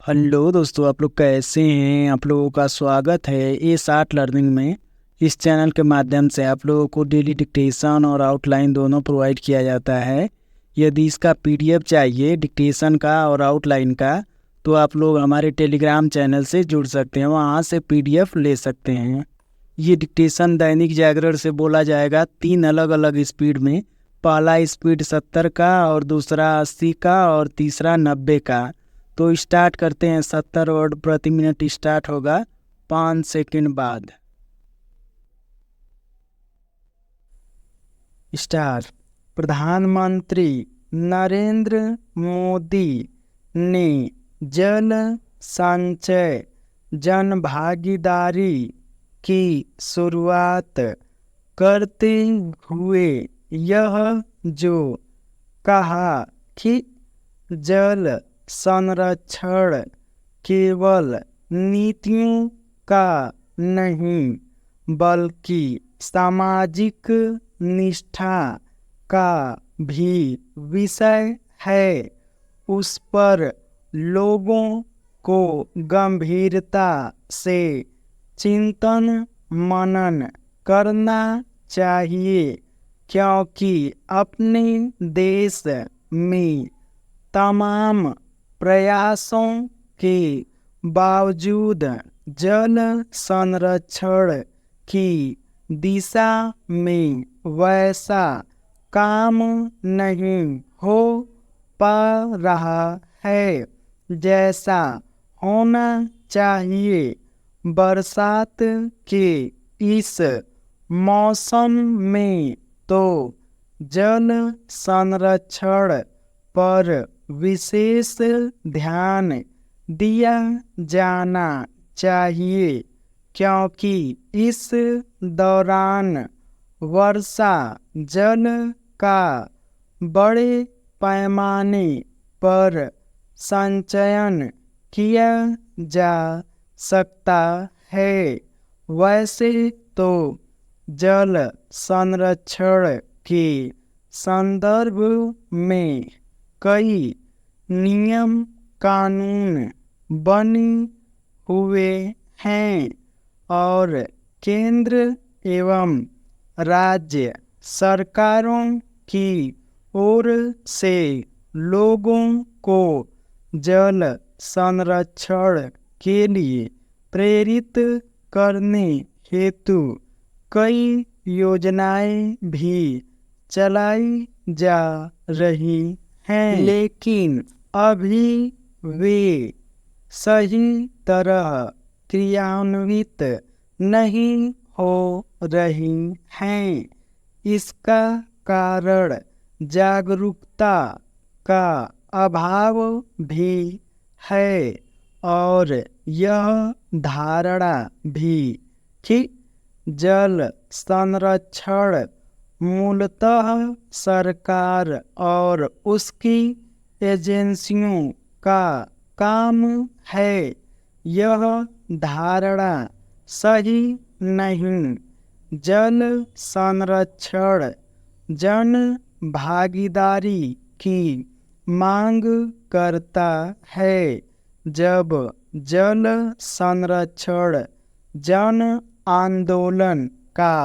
Hello दोस्तों, आप लोग कैसे हैं। आप लोगों का स्वागत है A60 लर्निंग में। इस चैनल के माध्यम से आप लोगों को डेली डिक्टेशन और आउटलाइन दोनों प्रोवाइड किया जाता है। यदि इसका PDF चाहिए, डिक्टेशन का और आउटलाइन का, तो आप लोग हमारे टेलीग्राम चैनल से जुड़ सकते हैं, वहाँ से PDF ले सकते हैं। ये डिक्टेशन दैनिक जागरण से बोला जाएगा 3 अलग अलग स्पीड में। पहला स्पीड 70 का, और दूसरा 80 का, और तीसरा 90 का। तो स्टार्ट करते हैं। 70 वर्ड प्रति मिनट स्टार्ट होगा 5 सेकंड बाद। स्टार्ट। प्रधानमंत्री नरेंद्र मोदी ने जल संचय जन भागीदारी की शुरुआत करते हुए यह जो कहा कि जल संरक्षण केवल नीतियों का नहीं बल्कि सामाजिक निष्ठा का भी विषय है, उस पर लोगों को गंभीरता से चिंतन मनन करना चाहिए, क्योंकि अपने देश में तमाम प्रयासों के बावजूद जल संरक्षण की दिशा में वैसा काम नहीं हो पा रहा है जैसा होना चाहिए। बरसात के इस मौसम में तो जल संरक्षण पर विशेष ध्यान दिया जाना चाहिए, क्योंकि इस दौरान वर्षा जल का बड़े पैमाने पर संचयन किया जा सकता है। वैसे तो जल संरक्षण के संदर्भ में कई नियम कानून बने हुए हैं और केंद्र एवं राज्य सरकारों की ओर से लोगों को जल संरक्षण के लिए प्रेरित करने हेतु कई योजनाएं भी चलाई जा रही हैं, लेकिन अभी वे सही तरह क्रियान्वित नहीं हो रही हैं। इसका कारण जागरूकता का अभाव भी है और यह धारणा भी कि जल संरक्षण मूलतः सरकार और उसकी एजेंसियों का काम है, यह धारणा सही नहीं। जल संरक्षण जन भागीदारी की मांग करता है। जब जल संरक्षण जन आंदोलन का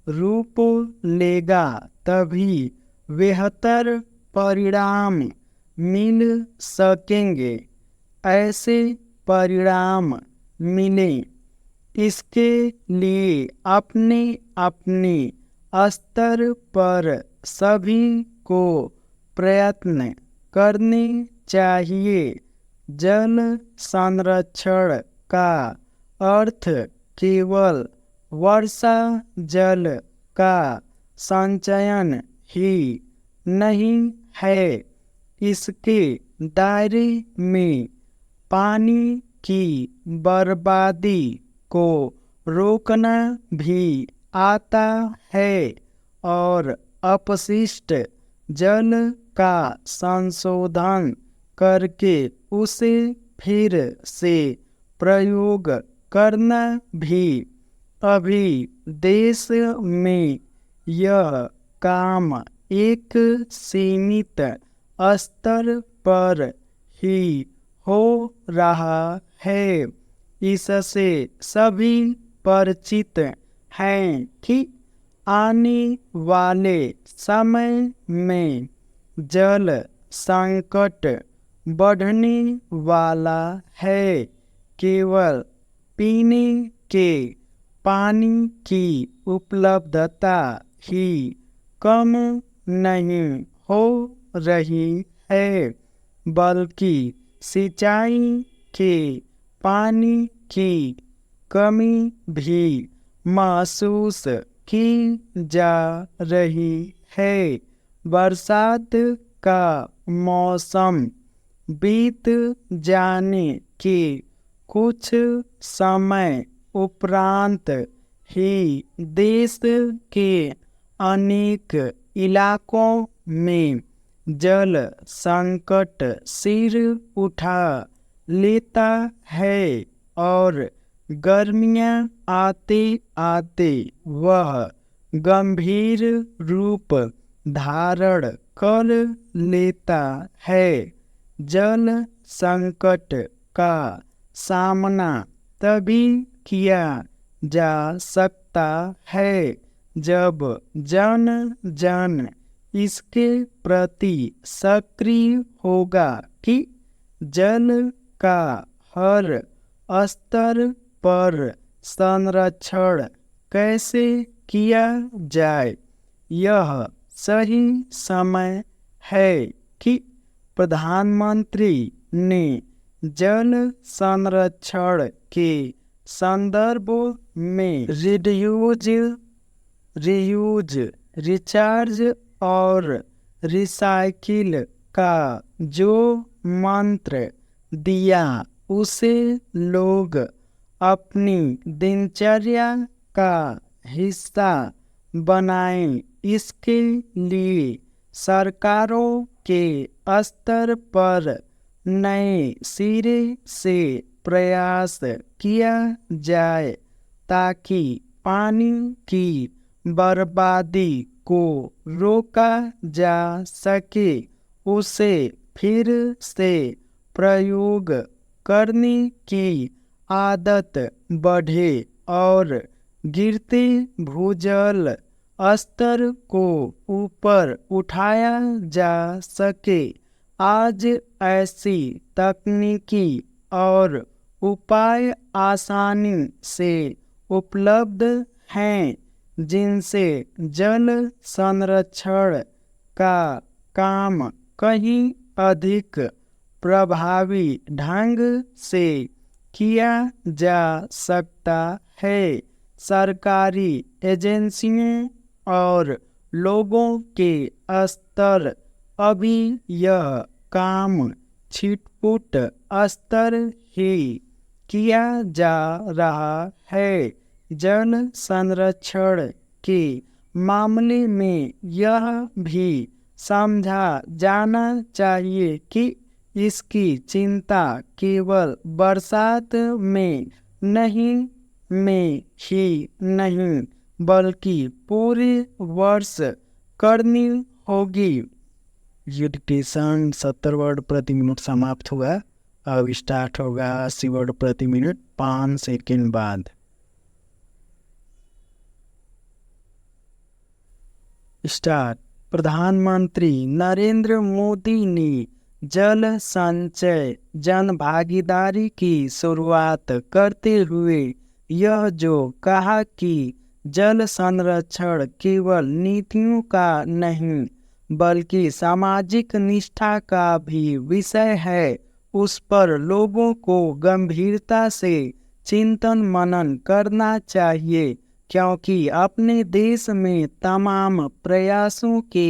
रूप लेगा तभी बेहतर परिणाम मिल सकेंगे। ऐसे परिणाम मिले, इसके लिए अपने अपने स्तर पर सभी को प्रयत्न करने चाहिए। जल संरक्षण का अर्थ केवल वर्षा जल का संचयन ही नहीं है, इसके दायरे में पानी की बर्बादी को रोकना भी आता है और अपशिष्ट जल का संशोधन करके उसे फिर से प्रयोग करना भी। अभी देश में यह काम एक सीमित स्तर पर ही हो रहा है। इससे सभी परिचित हैं कि आने वाले समय में जल संकट बढ़ने वाला है। केवल पीने के पानी की उपलब्धता ही कम नहीं हो रही है, बल्कि सिंचाई के पानी की कमी भी महसूस की जा रही है। बरसात का मौसम बीत जाने के कुछ समय उपरांत ही देश के अनेक इलाकों में जल संकट सिर उठा लेता है और गर्मियाँ आते आते वह गंभीर रूप धारण कर लेता है। जल संकट का सामना तभी किया जा सकता है जब जन जन इसके प्रति सक्रिय होगा कि जल का हर स्तर पर संरक्षण कैसे किया जाए। यह सही समय है कि प्रधानमंत्री ने जल संरक्षण के संदर्भ में रिड्यूज, रीयूज, रिचार्ज और रिसाइकिल का जो मंत्र दिया उसे लोग अपनी दिनचर्या का हिस्सा बनाएं। इसके लिए सरकारों के स्तर पर नए सिरे से प्रयास किया जाए ताकि पानी की बर्बादी को रोका जा सके, उसे फिर से प्रयोग करने की आदत बढ़े और गिरते भूजल स्तर को ऊपर उठाया जा सके। आज ऐसी तकनीकी और उपाय आसानी से उपलब्ध हैं जिनसे जल संरक्षण का काम कहीं अधिक प्रभावी ढंग से किया जा सकता है। सरकारी एजेंसियों और लोगों के स्तर अभी यह काम छिटपुट स्तर ही किया जा रहा है। जल संरक्षण के मामले में यह भी समझा जाना चाहिए कि इसकी चिंता केवल बरसात में ही नहीं बल्कि पूरे वर्ष करनी होगी। ये डिक्टेशन 70 वर्ड प्रति मिनट समाप्त हुआ। अब स्टार्ट होगा 80 वर्ड प्रति मिनट 5 सेकंड बाद। स्टार्ट। प्रधानमंत्री नरेंद्र मोदी ने जल संचय जन भागीदारी की शुरुआत करते हुए यह जो कहा कि जल संरक्षण केवल नीतियों का नहीं बल्कि सामाजिक निष्ठा का भी विषय है, उस पर लोगों को गंभीरता से चिंतन मनन करना चाहिए, क्योंकि अपने देश में तमाम प्रयासों के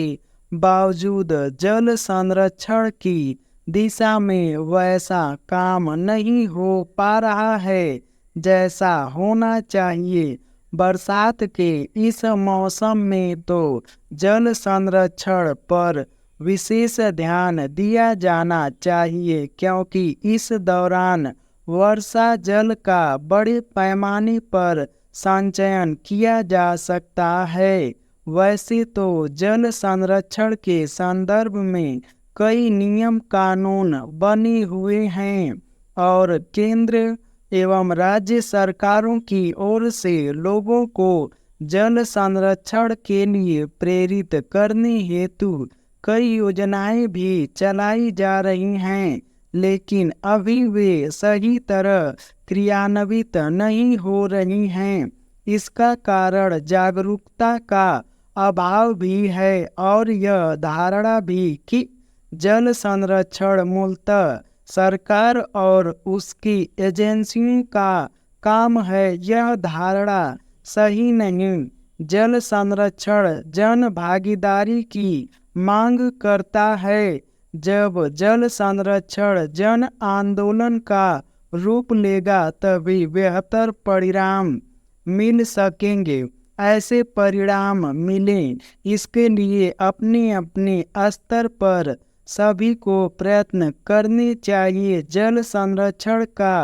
बावजूद जल संरक्षण की दिशा में वैसा काम नहीं हो पा रहा है जैसा होना चाहिए। बरसात के इस मौसम में तो जल संरक्षण पर विशेष ध्यान दिया जाना चाहिए, क्योंकि इस दौरान वर्षा जल का बड़े पैमाने पर संचयन किया जा सकता है। वैसे तो जल संरक्षण के संदर्भ में कई नियम कानून बने हुए हैं और केंद्र एवं राज्य सरकारों की ओर से लोगों को जल संरक्षण के लिए प्रेरित करने हेतु कई योजनाएं भी चलाई जा रही हैं, लेकिन अभी वे सही तरह क्रियान्वित नहीं हो रही हैं। इसका कारण जागरूकता का अभाव भी है और यह धारणा भी कि जल संरक्षण मूलतः सरकार और उसकी एजेंसियों का काम है, यह धारणा सही नहीं। जल संरक्षण जन भागीदारी की मांग करता है। जब जल संरक्षण जन आंदोलन का रूप लेगा तभी बेहतर परिणाम मिल सकेंगे। ऐसे परिणाम मिलें, इसके लिए अपने अपने स्तर पर सभी को प्रयत्न करने चाहिए। जल संरक्षण का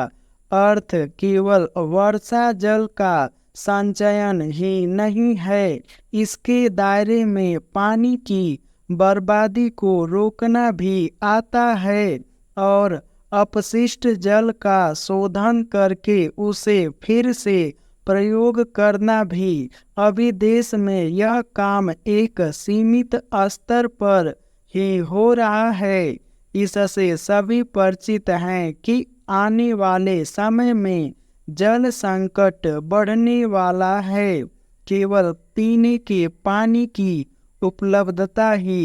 अर्थ केवल वर्षा जल का संचयन ही नहीं है, इसके दायरे में पानी की बर्बादी को रोकना भी आता है और अपशिष्ट जल का शोधन करके उसे फिर से प्रयोग करना भी। अभी देश में यह काम एक सीमित स्तर पर ही हो रहा है। इससे सभी परिचित हैं कि आने वाले समय में जल संकट बढ़ने वाला है। केवल पीने के पानी की उपलब्धता ही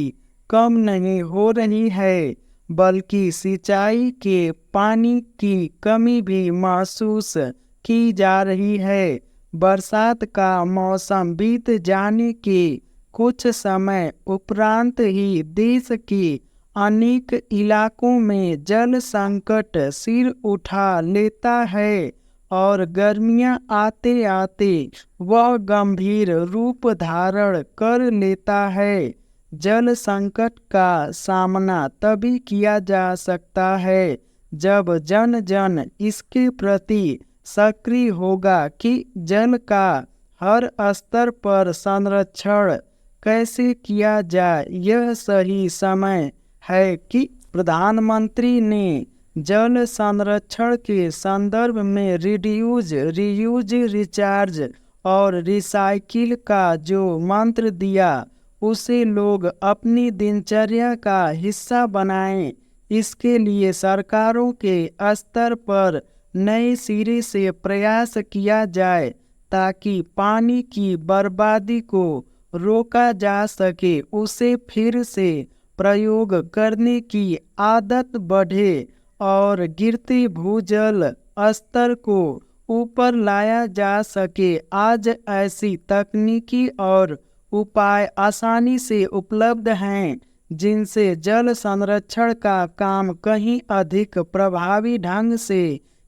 कम नहीं हो रही है, बल्कि सिंचाई के पानी की कमी भी महसूस की जा रही है। बरसात का मौसम बीत जाने के कुछ समय उपरांत ही देश के अनेक इलाकों में जल संकट सिर उठा लेता है और गर्मियां आते आते वह गंभीर रूप धारण कर लेता है। जल संकट का सामना तभी किया जा सकता है जब जन जन इसके प्रति सक्रिय होगा कि जल का हर स्तर पर संरक्षण कैसे किया जाए। यह सही समय है कि प्रधानमंत्री ने जल संरक्षण के संदर्भ में रिड्यूस, रीयूज, रिचार्ज और रिसाइकिल का जो मंत्र दिया उसे लोग अपनी दिनचर्या का हिस्सा बनाएं। इसके लिए सरकारों के स्तर पर नए सिरे से प्रयास किया जाए ताकि पानी की बर्बादी को रोका जा सके, उसे फिर से प्रयोग करने की आदत बढ़े और गिरते भूजल स्तर को ऊपर लाया जा सके। आज ऐसी तकनीकी और उपाय आसानी से उपलब्ध हैं जिनसे जल संरक्षण का काम कहीं अधिक प्रभावी ढंग से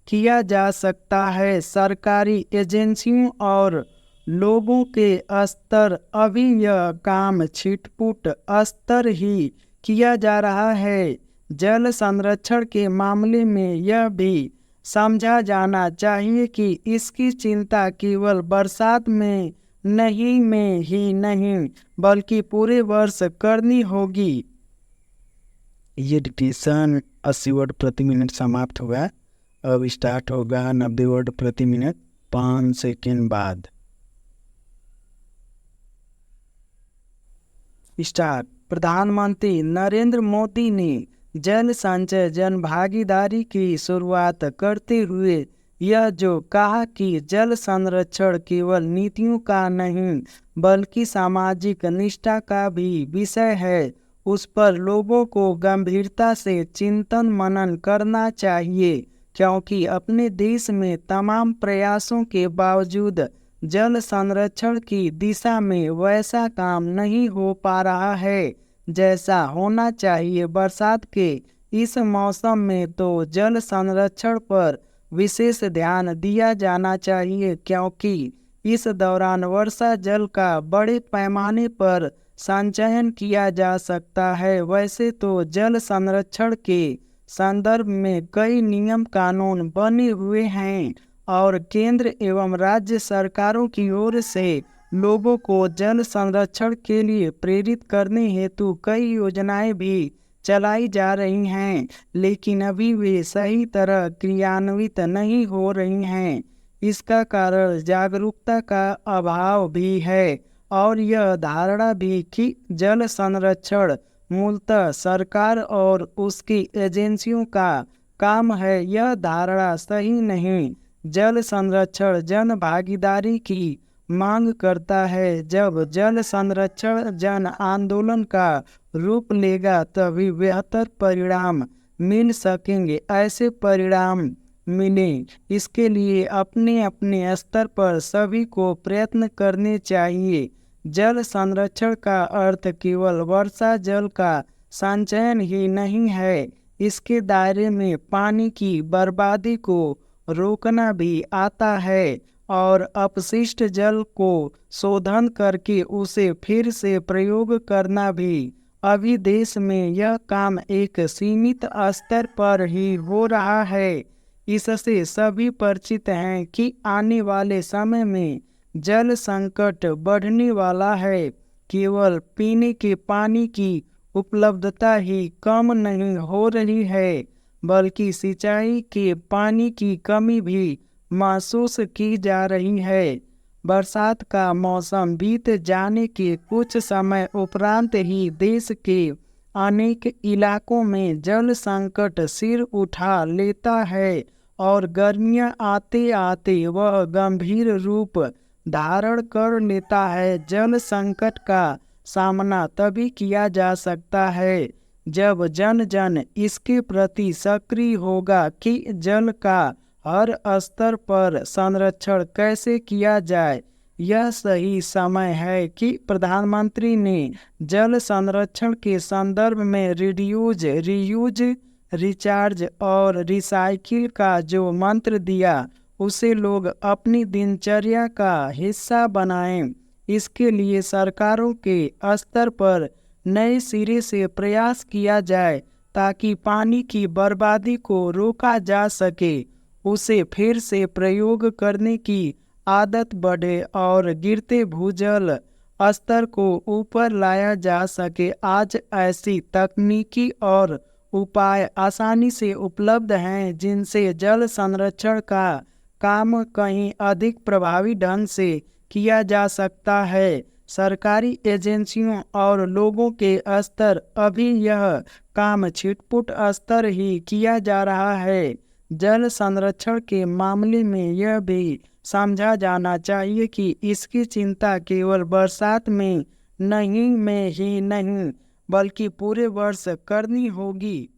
किया जा सकता है। सरकारी एजेंसियों और लोगों के स्तर अभी यह काम छिटपुट स्तर ही किया जा रहा है। जल संरक्षण के मामले में यह भी समझा जाना चाहिए कि इसकी चिंता केवल बरसात में नहीं बल्कि पूरे वर्ष करनी होगी। ये डिक्टेशन 80 वर्ड प्रति मिनट समाप्त हुआ। अब स्टार्ट होगा 90 वर्ड प्रति मिनट 5 सेकेंड बाद। स्टार्ट। प्रधानमंत्री नरेंद्र मोदी ने जल संचय जन भागीदारी की शुरुआत करते हुए यह जो कहा कि जल संरक्षण केवल नीतियों का नहीं बल्कि सामाजिक निष्ठा का भी विषय है, उस पर लोगों को गंभीरता से चिंतन मनन करना चाहिए, क्योंकि अपने देश में तमाम प्रयासों के बावजूद जल संरक्षण की दिशा में वैसा काम नहीं हो पा रहा है जैसा होना चाहिए। बरसात के इस मौसम में तो जल संरक्षण पर विशेष ध्यान दिया जाना चाहिए, क्योंकि इस दौरान वर्षा जल का बड़े पैमाने पर संचयन किया जा सकता है। वैसे तो जल संरक्षण के संदर्भ में कई नियम कानून बने हुए हैं और केंद्र एवं राज्य सरकारों की ओर से लोगों को जल संरक्षण के लिए प्रेरित करने हेतु कई योजनाएं भी चलाई जा रही हैं, लेकिन अभी वे सही तरह क्रियान्वित नहीं हो रही हैं। इसका कारण जागरूकता का अभाव भी है और यह धारणा भी कि जल संरक्षण मूलतः सरकार और उसकी एजेंसियों का काम है, यह धारणा सही नहीं। जल संरक्षण जन भागीदारी की मांग करता है। जब जल संरक्षण जन आंदोलन का रूप लेगा तभी बेहतर परिणाम मिल सकेंगे। ऐसे परिणाम मिले इसके लिए अपने अपने स्तर पर सभी को प्रयत्न करने चाहिए। जल संरक्षण का अर्थ केवल वर्षा जल का संचयन ही नहीं है, इसके दायरे में पानी की बर्बादी को रोकना भी आता है और अपशिष्ट जल को शोधन करके उसे फिर से प्रयोग करना भी। अभी देश में यह काम एक सीमित स्तर पर ही हो रहा है। इससे सभी परिचित हैं कि आने वाले समय में जल संकट बढ़ने वाला है। केवल पीने के पानी की उपलब्धता ही कम नहीं हो रही है, बल्कि सिंचाई के पानी की कमी भी महसूस की जा रही है। बरसात का मौसम बीत जाने के कुछ समय उपरांत ही देश के अनेक इलाकों में जल संकट सिर उठा लेता है और गर्मियां आते आते वह गंभीर रूप धारण कर लेता है। जल संकट का सामना तभी किया जा सकता है जब जन जन इसके प्रति सक्रिय होगा कि जल का हर स्तर पर संरक्षण कैसे किया जाए। यह सही समय है कि प्रधानमंत्री ने जल संरक्षण के संदर्भ में रिड्यूज, रीयूज, रिचार्ज और रिसाइकिल का जो मंत्र दिया उसे लोग अपनी दिनचर्या का हिस्सा बनाएं। इसके लिए सरकारों के स्तर पर नए सिरे से प्रयास किया जाए ताकि पानी की बर्बादी को रोका जा सके, उसे फिर से प्रयोग करने की आदत बढ़े और गिरते भूजल स्तर को ऊपर लाया जा सके। आज ऐसी तकनीकी और उपाय आसानी से उपलब्ध हैं जिनसे जल संरक्षण का काम कहीं अधिक प्रभावी ढंग से किया जा सकता है। सरकारी एजेंसियों और लोगों के स्तर अभी यह काम छिटपुट स्तर ही किया जा रहा है। जल संरक्षण के मामले में यह भी समझा जाना चाहिए कि इसकी चिंता केवल बरसात में ही नहीं बल्कि पूरे वर्ष करनी होगी।